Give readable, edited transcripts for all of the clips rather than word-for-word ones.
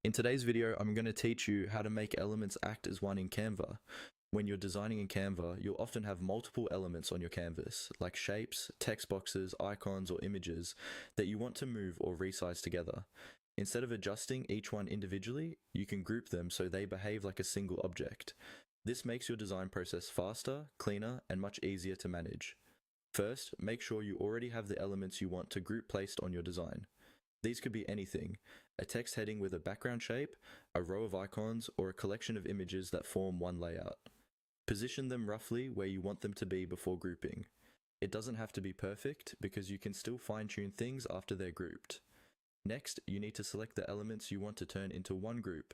In today's video, I'm going to teach you how to make elements act as one in Canva. When you're designing in Canva, you'll often have multiple elements on your canvas, like shapes, text boxes, icons, or images that you want to move or resize together. Instead of adjusting each one individually, you can group them so they behave like a single object. This makes your design process faster, cleaner, and much easier to manage. First, make sure you already have the elements you want to group placed on your design. These could be anything: a text heading with a background shape, a row of icons, or a collection of images that form one layout. Position them roughly where you want them to be before grouping. It doesn't have to be perfect because you can still fine-tune things after they're grouped. Next, you need to select the elements you want to turn into one group.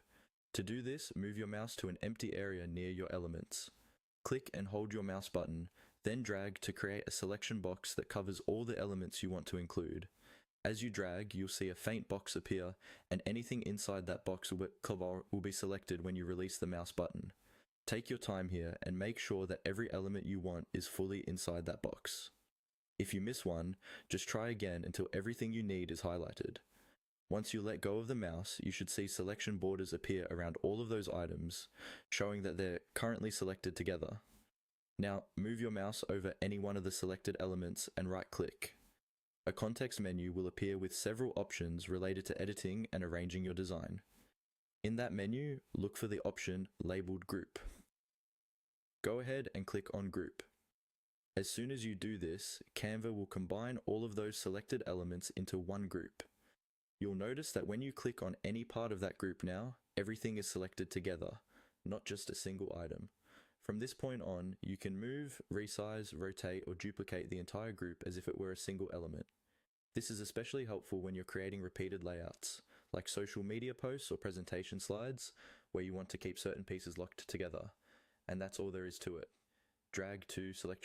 To do this, move your mouse to an empty area near your elements. Click and hold your mouse button, then drag to create a selection box that covers all the elements you want to include. As you drag, you'll see a faint box appear, and anything inside that box will be selected when you release the mouse button. Take your time here and make sure that every element you want is fully inside that box. If you miss one, just try again until everything you need is highlighted. Once you let go of the mouse, you should see selection borders appear around all of those items, showing that they're currently selected together. Now, move your mouse over any one of the selected elements and right-click. A context menu will appear with several options related to editing and arranging your design. In that menu, look for the option labeled Group. Go ahead and click on Group. As soon as you do this, Canva will combine all of those selected elements into one group. You'll notice that when you click on any part of that group now, everything is selected together, not just a single item. From this point on, you can move, resize, rotate, or duplicate the entire group as if it were a single element. This is especially helpful when you're creating repeated layouts, like social media posts or presentation slides, where you want to keep certain pieces locked together. And that's all there is to it. Drag to select your